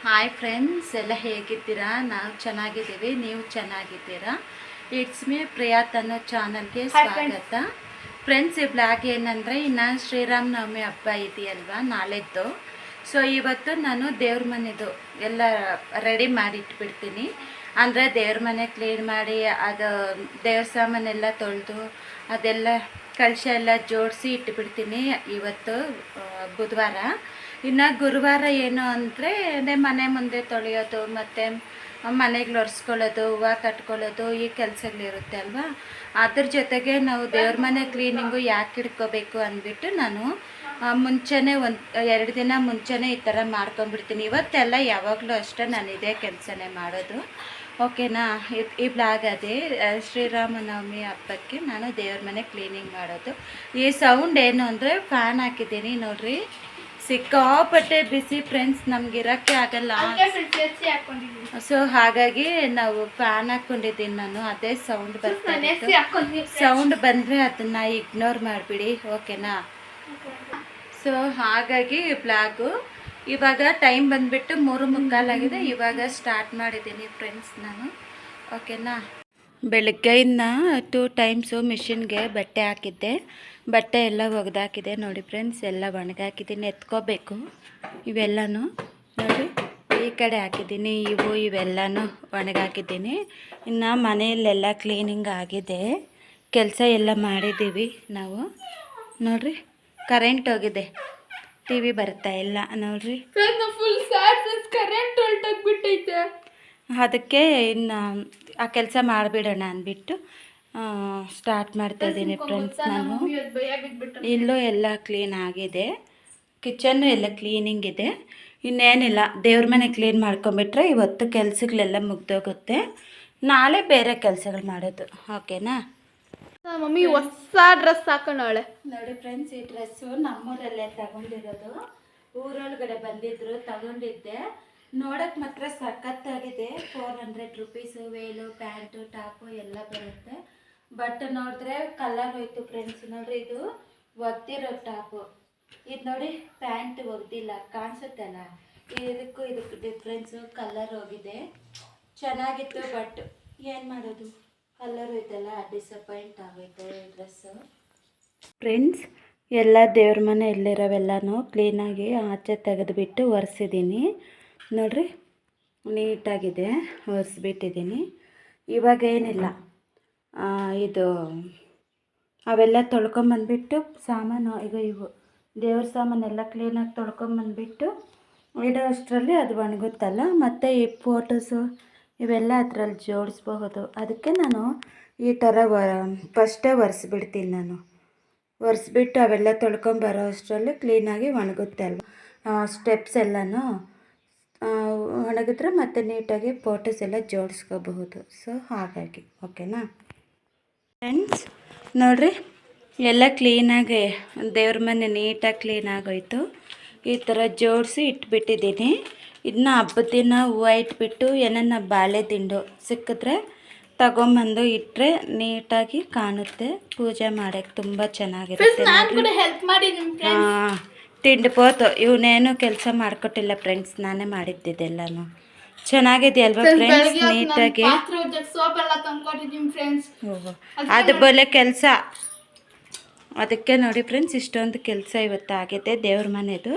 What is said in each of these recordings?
Hi friends, ಎಲ್ಲ ಹೇಗಿದ್ದೀರಾ? ನಾವು ಚೆನ್ನಾಗಿದ್ದೀವಿ, ನೀವು ಚೆನ್ನಾಗಿದ್ದೀರಾ? ಇಟ್ಸ್ ಮೀ ಪ್ರಿಯಾತ್ ಅನ್ನೋ ಚಾನಲ್ಗೆ ಸ್ವಾಗತ. ಫ್ರೆಂಡ್ಸ್, ಈ ಬ್ಲಾಗ್ ಏನಂದರೆ, ಇನ್ನು ಶ್ರೀರಾಮನವಮಿ ಹಬ್ಬ ಇದೆಯಲ್ವಾ ನಾಳೆದ್ದು. ಸೊ ಇವತ್ತು ನಾನು ದೇವ್ರ ಮನೆದು ಎಲ್ಲ ರೆಡಿ ಮಾಡಿ ಇಟ್ಬಿಡ್ತೀನಿ. ಅಂದರೆ ದೇವ್ರ ಮನೆ ಕ್ಲೀನ್ ಮಾಡಿ, ಅದು ದೇವ್ರ ಸಾಮಾನೆಲ್ಲ ತೊಳೆದು ಅದೆಲ್ಲ ಕಳಶ ಎಲ್ಲ ಜೋಡಿಸಿ ಇಟ್ಬಿಡ್ತೀನಿ ಇವತ್ತು ಬುಧವಾರ. ಇನ್ನು ಗುರುವಾರ ಏನು ಅಂದರೆ ಮನೆ ಮುಂದೆ ತೊಳೆಯೋದು ಮತ್ತು ಮನೆಗೆ ಒರೆಸ್ಕೊಳ್ಳೋದು, ಹೂವು ಕಟ್ಕೊಳ್ಳೋದು, ಈ ಕೆಲಸಗಳಿರುತ್ತೆ ಅಲ್ವಾ. ಅದ್ರ ಜೊತೆಗೆ ನಾವು ದೇವ್ರ ಮನೆ ಕ್ಲೀನಿಂಗು ಯಾಕೆ ಇಟ್ಕೋಬೇಕು ಅಂದ್ಬಿಟ್ಟು ನಾನು ಮುಂಚೆನೇ 2 ದಿನ ಮುಂಚೆನೇ ಈ ಥರ ಮಾಡ್ಕೊಂಡ್ಬಿಡ್ತೀನಿ. ಇವತ್ತೆಲ್ಲ ಯಾವಾಗಲೂ ಅಷ್ಟೇ ನಾನು ಇದೇ ಕೆಲಸನೇ ಮಾಡೋದು. ಓಕೆನಾ? ಈ ಬ್ಲಾಗ್ ಅದೇ ಶ್ರೀರಾಮನವಮಿ ಹಬ್ಬಕ್ಕೆ ನಾನು ದೇವ್ರ ಮನೆ ಕ್ಲೀನಿಂಗ್ ಮಾಡೋದು. ಈ ಸೌಂಡ್ ಏನು ಅಂದರೆ ಫ್ಯಾನ್ ಹಾಕಿದ್ದೀನಿ ನೋಡ್ರಿ. ಸಿಕ್ಕಾಪಟ್ಟೆ ಬಿಸಿ ಫ್ರೆಂಡ್ಸ್, ನಮ್ಗೆ ಇರೋಕ್ಕೆ ಆಗಲ್ಲ. ಸೊ ಹಾಗಾಗಿ ನಾವು ಫ್ಯಾನ್ ಹಾಕ್ಕೊಂಡಿದ್ದೀನಿ ನಾನು. ಅದೇ ಸೌಂಡ್ ಬರ್ತಾ ಸೌಂಡ್ ಬಂದರೆ ಅದನ್ನು ಇಗ್ನೋರ್ ಮಾಡಿಬಿಡಿ, ಓಕೆನಾ? ಸೊ ಹಾಗಾಗಿ ಬ್ಲಾಗು ಇವಾಗ ಟೈಮ್ ಬಂದುಬಿಟ್ಟು 3:45 ಆಗಿದೆ. ಇವಾಗ ಸ್ಟಾರ್ಟ್ ಮಾಡಿದ್ದೀನಿ ಫ್ರೆಂಡ್ಸ್ ನಾನು, ಓಕೆನಾ? ಬೆಳಗ್ಗೆಯಿಂದ 2 ಟೈಮ್ಸು ಮಿಷಿನ್ಗೆ ಬಟ್ಟೆ ಹಾಕಿದ್ದೆ. ಬಟ್ಟೆ ಎಲ್ಲ ಒಗೆದಾಕಿದೆ ನೋಡಿ ಫ್ರೆಂಡ್ಸ್, ಎಲ್ಲ ಒಣಗಾಕಿದ್ದೀನಿ. ಎತ್ಕೋಬೇಕು ಇವೆಲ್ಲನೂ ನೋಡಿ, ಈ ಕಡೆ ಹಾಕಿದ್ದೀನಿ. ಇವೆಲ್ಲನೂ ಒಣಗಾಕಿದ್ದೀನಿ. ಇನ್ನು ಮನೆಯಲ್ಲೆಲ್ಲ ಕ್ಲೀನಿಂಗ್ ಆಗಿದೆ, ಕೆಲಸ ಎಲ್ಲ ಮಾಡಿದ್ದೀವಿ ನಾವು. ನೋಡ್ರಿ, ಕರೆಂಟ್ ಹೋಗಿದೆ, ಟಿ ವಿ ಬರ್ತಾ ಇಲ್ಲ ನೋಡ್ರಿ. ಕರೆಂಟ್ ಹೊರಟೋಗ್ಬಿಟ್ಟೈತೆ. ಅದಕ್ಕೆ ಇನ್ನು ಆ ಕೆಲಸ ಮಾಡಿಬಿಡೋಣ ಅಂದ್ಬಿಟ್ಟು ಸ್ಟಾರ್ಟ್ ಮಾಡ್ತಾಯಿದ್ದೀನಿ ಫ್ರೆಂಡ್ಸ್ ನಾನು. ಇಲ್ಲೂ ಎಲ್ಲ ಕ್ಲೀನ್ ಆಗಿದೆ, ಕಿಚನ್ನು ಎಲ್ಲ ಕ್ಲೀನಿಂಗ್ ಇದೆ. ಇನ್ನೇನಿಲ್ಲ, ದೇವ್ರ ಮನೆ ಕ್ಲೀನ್ ಮಾಡ್ಕೊಂಬಿಟ್ರೆ ಇವತ್ತು ಕೆಲಸಗಳೆಲ್ಲ ಮುಗ್ದೋಗುತ್ತೆ. ನಾಳೆ ಬೇರೆ ಕೆಲಸಗಳು ಮಾಡೋದು, ಓಕೆನಾ? ಮಮ್ಮಿ ಹೊಸ ಡ್ರೆಸ್ ಹಾಕೊಂಡವಳೆ ನೋಡಿ ಫ್ರೆಂಡ್ಸ್. ಈ ಡ್ರೆಸ್ಸು ನಮ್ಮೂರಲ್ಲೇ ತಗೊಂಡಿರೋದು. ಊರೊಳಗಡೆ ಬಂದಿದ್ರು, ತಗೊಂಡಿದ್ದೆ. ನೋಡೋಕೆ ಮಾತ್ರ ಸಖತ್ತಾಗಿದೆ. 400 ರುಪೀಸು. ವೇಲು, ಪ್ಯಾಂಟು, ಟಾಪು ಎಲ್ಲ ಬರುತ್ತೆ. ಬಟ್ ನೋಡಿದ್ರೆ ಕಲರ್ ಹೋಯ್ತು ಫ್ರೆಂಡ್ಸ್. ನೋಡ್ರಿ, ಇದು ಒಗ್ದಿರೋ ಟಾಪು. ಇದು ನೋಡಿ, ಪ್ಯಾಂಟ್ ಒಗ್ದಿಲ್ಲ, ಕಾಣಿಸುತ್ತಲ್ಲ. ಇದಕ್ಕೂ ಡಿಫ್ರೆನ್ಸು, ಕಲರ್ ಹೋಗಿದೆ. ಚೆನ್ನಾಗಿತ್ತು, ಬಟ್ ಏನು ಮಾಡೋದು, ಕಲರ್ ಹೋಯ್ತಲ್ಲ, ಡಿಸಪಾಯಿಂಟ್ ಆಗೋಯ್ತು ಈ ಡ್ರೆಸ್ಸು. ಫ್ರೆಂಡ್ಸ್, ಎಲ್ಲ ದೇವ್ರ ಮನೆ ಎಲ್ಲಿರೋವೆಲ್ಲನೂ ಕ್ಲೀನಾಗಿ ಆಚೆ ತೆಗೆದುಬಿಟ್ಟು ಒರೆಸಿದ್ದೀನಿ ನೋಡ್ರಿ. ನೀಟಾಗಿದೆ, ಒರೆಸ್ಬಿಟ್ಟಿದ್ದೀನಿ. ಇವಾಗ ಏನಿಲ್ಲ, ಇದು ಅವೆಲ್ಲ ತೊಳ್ಕೊಂಬಂದ್ಬಿಟ್ಟು ಸಾಮಾನು, ಈಗ ಇವು ದೇವ್ರ ಸಾಮಾನೆಲ್ಲ ಕ್ಲೀನಾಗಿ ತೊಳ್ಕೊಂಬಂದ್ಬಿಟ್ಟು ಇಡೋ ಅಷ್ಟರಲ್ಲಿ ಅದು ಒಣಗುತ್ತಲ್ಲ. ಮತ್ತು ಈ ಫೋಟೋಸು ಇವೆಲ್ಲ ಅದರಲ್ಲಿ ಜೋಡಿಸ್ಬಹುದು. ಅದಕ್ಕೆ ನಾನು ಈ ಥರ ಫಸ್ಟೇ ಒರೆಸ್ಬಿಡ್ತೀನಿ ನಾನು. ಒರೆಸ್ಬಿಟ್ಟು ಅವೆಲ್ಲ ತೊಳ್ಕೊಂಬರೋ ಅಷ್ಟರಲ್ಲಿ ಕ್ಲೀನಾಗಿ ಒಣಗುತ್ತೆ ಅಲ್ವ. ಸ್ಟೆಪ್ಸ್ ಎಲ್ಲನೂ ಒಣಗಿದ್ರೆ ಮತ್ತೆ ನೀಟಾಗಿ ಫೋಟೋಸ್ ಎಲ್ಲ ಜೋಡಿಸ್ಕೋಬಹುದು. ಸೊ ಹಾಗಾಗಿ, ಓಕೆನಾ ಫ್ರೆಂಡ್ಸ್? ನೋಡಿರಿ, ಎಲ್ಲ ಕ್ಲೀನಾಗಿ ದೇವ್ರ ಮನೆ ನೀಟಾಗಿ ಕ್ಲೀನಾಗೋಯ್ತು. ಈ ಥರ ಜೋಡಿಸಿ ಇಟ್ಬಿಟ್ಟಿದ್ದೀನಿ. ಇದನ್ನ ಹಬ್ಬದ ದಿನ ಹೂವು ಇಟ್ಬಿಟ್ಟು ಏನನ್ನ ಬಾಳೆ ದಿಂಡು ಸಿಕ್ಕಿದ್ರೆ ತಗೊಂಬಂದು ಇಟ್ಟರೆ ನೀಟಾಗಿ ಕಾಣುತ್ತೆ. ಪೂಜೆ ಮಾಡೋಕ್ಕೆ ತುಂಬ ಚೆನ್ನಾಗಿರುತ್ತೆ. ತಿಂಡ್ಬೋದು, ಇವನೇನು ಕೆಲಸ ಮಾಡಿಕೊಟ್ಟಿಲ್ಲ ಫ್ರೆಂಡ್ಸ್, ನಾನೇ ಮಾಡಿದ್ದಿದ್ದೆಲ್ಲನೂ. ಚೆನ್ನಾಗಿದೆಯಲ್ವ ಫ್ರೆಂಡ್ಸ್? ನೀಟಾಗಿ ಅದು ಬಲೆ ಕೆಲಸ. ಅದಕ್ಕೆ ನೋಡಿ ಫ್ರೆಂಡ್ಸ್, ಇಷ್ಟೊಂದು ಕೆಲಸ ಇವತ್ತು ಆಗಿದೆ ದೇವ್ರ ಮನೆದು.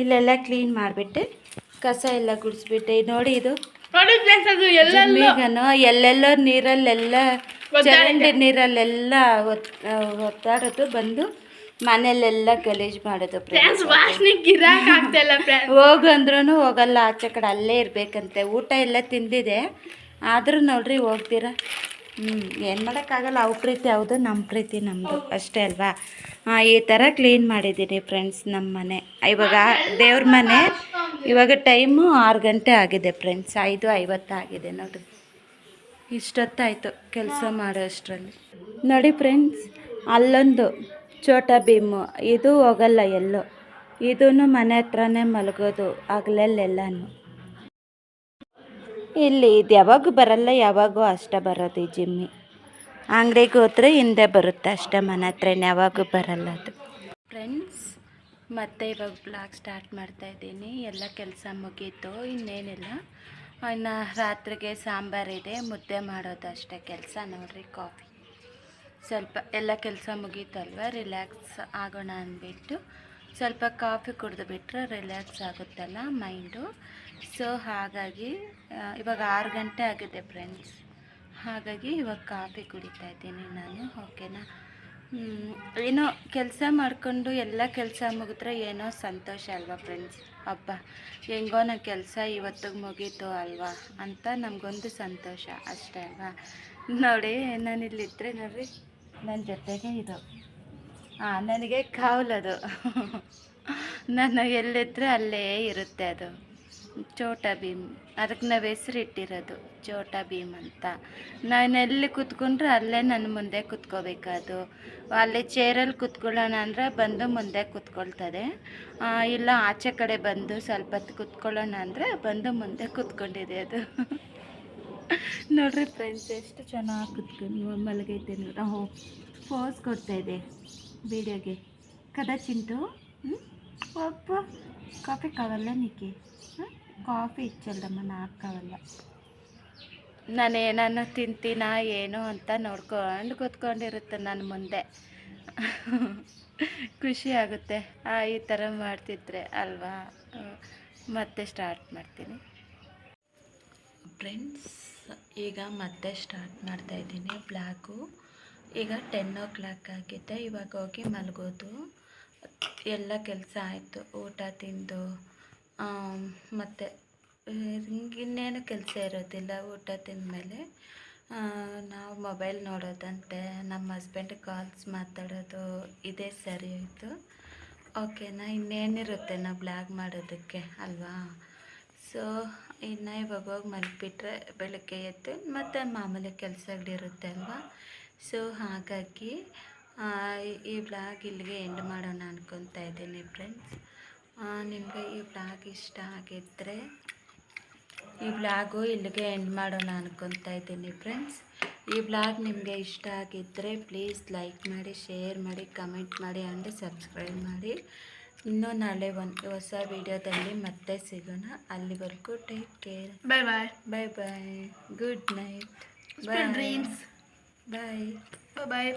ಇಲ್ಲೆಲ್ಲ ಕ್ಲೀನ್ ಮಾಡಿಬಿಟ್ಟೆ, ಕಸ ಎಲ್ಲ ಗುಡಿಸ್ಬಿಟ್ಟೆ. ನೋಡಿ, ಇದು ಜಮ್ಮಿಗನು ಎಲ್ಲೆಲ್ಲೋ ನೀರಲ್ಲೆಲ್ಲ, ಚರಂಡಿ ನೀರಲ್ಲೆಲ್ಲ ಒತ್ತಾಡೋದು, ಬಂದು ಮನೆಯಲ್ಲೆಲ್ಲ ಗಲೀಜು ಮಾಡೋದು. ಹೋಗಂದ್ರೂ ಹೋಗಲ್ಲ, ಆಚೆ ಕಡೆ ಅಲ್ಲೇ ಇರಬೇಕಂತೆ. ಊಟ ಎಲ್ಲ ತಿಂದಿದೆ, ಆದರೂ ನೋಡ್ರಿ ಹೋಗ್ತೀರಾ. ಏನು ಮಾಡೋಕ್ಕಾಗಲ್ಲ. ಅವ್ರ ಪ್ರೀತಿ ಹೌದು, ನಮ್ಮ ಪ್ರೀತಿ ನಮ್ಮದು, ಅಷ್ಟೇ ಅಲ್ವಾ? ಈ ಥರ ಕ್ಲೀನ್ ಮಾಡಿದ್ದೀನಿ ಫ್ರೆಂಡ್ಸ್ ನಮ್ಮ ಮನೆ. ಇವಾಗ ದೇವ್ರ ಮನೆ, ಇವಾಗ ಟೈಮು 6 ಗಂಟೆ ಆಗಿದೆ ಫ್ರೆಂಡ್ಸ್. 5:50 ಆಗಿದೆ ನೋಡಿರಿ. ಇಷ್ಟೊತ್ತಾಯಿತು ಕೆಲಸ ಮಾಡೋ ಅಷ್ಟರಲ್ಲಿ. ನೋಡಿ ಫ್ರೆಂಡ್ಸ್, ಅಲ್ಲೊಂದು ಛೋಟಾ ಭೀಮು, ಇದು ಹೋಗಲ್ಲ ಎಲ್ಲೋ. ಇದೂ ಮನೆ ಹತ್ರನೇ ಮಲಗೋದು ಹಗಲಲ್ಲೆಲ್ಲನೂ. ಇಲ್ಲಿ ಇದು ಯಾವಾಗೂ ಬರಲ್ಲ, ಯಾವಾಗೂ ಅಷ್ಟೇ ಬರೋದು. ಈ ಜಿಮ್ಮಿ ಅಂಗಡಿಗೆ ಹೋದ್ರೆ ಹಿಂದೆ ಬರುತ್ತೆ ಅಷ್ಟೇ, ಮನೆ ಹತ್ರನೇ, ಯಾವಾಗೂ ಬರಲ್ಲ ಅದು ಫ್ರೆಂಡ್ಸ್. ಮತ್ತೆ ಇವಾಗ ಬ್ಲಾಗ್ ಸ್ಟಾರ್ಟ್ ಮಾಡ್ತಾ ಇದ್ದೀನಿ. ಎಲ್ಲ ಕೆಲಸ ಮುಗೀತು, ಇನ್ನೇನಿಲ್ಲ. ಇನ್ನು ರಾತ್ರಿಗೆ ಸಾಂಬಾರಿದೆ, ಮುದ್ದೆ ಮಾಡೋದು ಅಷ್ಟೇ ಕೆಲಸ. ನೋಡಿರಿ ಕಾಫಿ ಸ್ವಲ್ಪ ಎಲ್ಲ ಕೆಲಸ ಮುಗೀತಲ್ವ, ರಿಲ್ಯಾಕ್ಸ್ ಆಗೋಣ ಅಂದ್ಬಿಟ್ಟು ಸ್ವಲ್ಪ ಕಾಫಿ ಕುಡಿದು ಬಿಟ್ಟರೆ ರಿಲ್ಯಾಕ್ಸ್ ಆಗುತ್ತಲ್ಲ ಮೈಂಡು. ಸೊ ಹಾಗಾಗಿ ಇವಾಗ 6 ಗಂಟೆ ಆಗಿದೆ ಫ್ರೆಂಡ್ಸ್. ಹಾಗಾಗಿ ಇವಾಗ ಕಾಫಿ ಕುಡಿತಾ ಇದ್ದೀನಿ ನಾನು. ಓಕೆನಾ. ಏನೋ ಕೆಲಸ ಮಾಡಿಕೊಂಡು ಎಲ್ಲ ಕೆಲಸ ಮುಗಿದ್ರೆ ಏನೋ ಸಂತೋಷ ಅಲ್ವಾ ಫ್ರೆಂಡ್ಸ್. ಹಬ್ಬ ಹೆಂಗೋ ನನ್ನ ಕೆಲಸ ಇವತ್ತಿಗೆ ಮುಗೀತು ಅಲ್ವಾ ಅಂತ ನಮಗೊಂದು ಸಂತೋಷ ಅಷ್ಟೇ ಅಲ್ವಾ. ನೋಡಿ ನಾನಿಲ್ಲಿದ್ದರೆ ನೋಡಿರಿ ನನ್ನ ಜೊತೆಗೆ ಇದು ನನಗೆ ಕಾವಲದು. ನಾನು ಎಲ್ಲಿದ್ದರೆ ಅಲ್ಲೇ ಇರುತ್ತೆ ಅದು. ಚೋಟಾ ಭೀಮ್, ಅದಕ್ಕೆ ನಾವು ಹೆಸ್ರು ಇಟ್ಟಿರೋದು ಚೋಟಾ ಭೀಮ್ ಅಂತ. ನಾನು ಎಲ್ಲಿ ಕೂತ್ಕೊಂಡ್ರೆ ಅಲ್ಲೇ ನನ್ನ ಮುಂದೆ ಕೂತ್ಕೋಬೇಕದು. ಅಲ್ಲಿ ಚೇರಲ್ಲಿ ಕೂತ್ಕೊಳ್ಳೋಣ ಅಂದರೆ ಬಂದು ಮುಂದೆ ಕೂತ್ಕೊಳ್ತದೆ. ಇಲ್ಲ ಆಚೆ ಕಡೆ ಬಂದು ಸ್ವಲ್ಪ ಹೊತ್ತು ಕೂತ್ಕೊಳ್ಳೋಣ ಅಂದರೆ ಬಂದು ಮುಂದೆ ಕೂತ್ಕೊಂಡಿದೆ ಅದು. ನೋಡ್ರಿ ಫ್ರೆಂಡ್ಸ್ ಎಷ್ಟು ಚೆನ್ನಾಗಿ ಕೂತ್ಕೊಂಡು ಮಲಗೈತೆ ನೋಡಿ. ಪೋಸ್ ಕೊಡ್ತಾಯಿದೆ ವಿಡಿಯೋಗೆ ಕದ ಚಿಂಟು. ಅಪ್ಪ ಕಾಫಿ ಕಾವಲ್ಲ ನಿಕ್ಕೆ. ಕಾಫಿ ಇಚ್ಚಲ್ದಮ್ಮ ನಾಲ್ಕು ಕಾವಲ್ಲ. ನಾನೇನನ್ನ ತಿಂತೀನ ಏನು ಅಂತ ನೋಡ್ಕೊಂಡು ಕೂತ್ಕೊಂಡಿರುತ್ತೆ ನನ್ನ ಮುಂದೆ. ಖುಷಿ ಆಗುತ್ತೆ ಈ ಥರ ಮಾಡ್ತಿದ್ರೆ ಅಲ್ವಾ. ಮತ್ತೆ ಸ್ಟಾರ್ಟ್ ಮಾಡ್ತೀನಿ ಫ್ರೆಂಡ್ಸ್. ಈಗ ಮತ್ತೆ ಸ್ಟಾರ್ಟ್ ಮಾಡ್ತಾಯಿದ್ದೀನಿ ಬ್ಲಾಗು. ಈಗ 10 o'clock ಆಗಿದೆ. ಇವಾಗ ಹೋಗಿ ಮಲಗೋದು. ಎಲ್ಲ ಕೆಲಸ ಆಯಿತು, ಊಟ ತಿಂದು ಮತ್ತು ಇನ್ನೇನು ಕೆಲಸ ಇರೋದಿಲ್ಲ. ಊಟ ತಿಂದಮೇಲೆ ನಾವು ಮೊಬೈಲ್ ನೋಡೋದಂತೆ, ನಮ್ಮ ಹಸ್ಬೆಂಡ್ ಕಾಲ್ಸ್ ಮಾತಾಡೋದು, ಇದೇ ಸರಿ ಹೋಯಿತು. ಓಕೆನಾ. ಇನ್ನೇನಿರುತ್ತೆ ನಾವು ಬ್ಲಾಗ್ ಮಾಡೋದಕ್ಕೆ ಅಲ್ವಾ. ಸೊ ಇನ್ನು ಇವಾಗ ಹೋಗಿ ಮಲಗಿಬಿಟ್ರೆ ಬೆಳಗ್ಗೆ ಎದ್ದು ಮತ್ತು ಮಾಮೂಲಿ ಕೆಲಸಗಳಿರುತ್ತೆ ಅಲ್ವಾ. ಸೊ ಹಾಗಾಗಿ ಈ ಬ್ಲಾಗ್ ಇಲ್ಲಿಗೆ ಎಂಡ್ ಮಾಡೋಣ ಅನ್ಕೊತಾ ಇದ್ದೀನಿ ಫ್ರೆಂಡ್ಸ್. ನಿಮಗೆ ಈ ಬ್ಲಾಗ್ ಇಷ್ಟ ಆಗಿದ್ದರೆ ಈ ಬ್ಲಾಗು ಇಲ್ಲಿಗೆ ಎಂಡ್ ಮಾಡೋಣ ಅನ್ಕೊತಾ ಇದ್ದೀನಿ ಫ್ರೆಂಡ್ಸ್. ಈ ಬ್ಲಾಗ್ ನಿಮಗೆ ಇಷ್ಟ ಆಗಿದ್ದರೆ ಪ್ಲೀಸ್ ಲೈಕ್ ಮಾಡಿ, ಶೇರ್ ಮಾಡಿ, ಕಮೆಂಟ್ ಮಾಡಿ ಆ್ಯಂಡ್ ಸಬ್ಸ್ಕ್ರೈಬ್ ಮಾಡಿ. ಇನ್ನೂ ನಾಳೆ ಒಂದು ಹೊಸ ವಿಡಿಯೋದಲ್ಲಿ ಮತ್ತೆ ಸಿಗೋಣ. ಅಲ್ಲಿವರೆಗೂ take care. Bye bye. Bye bye. Good night. Sweet dreams. Bye. Bye bye.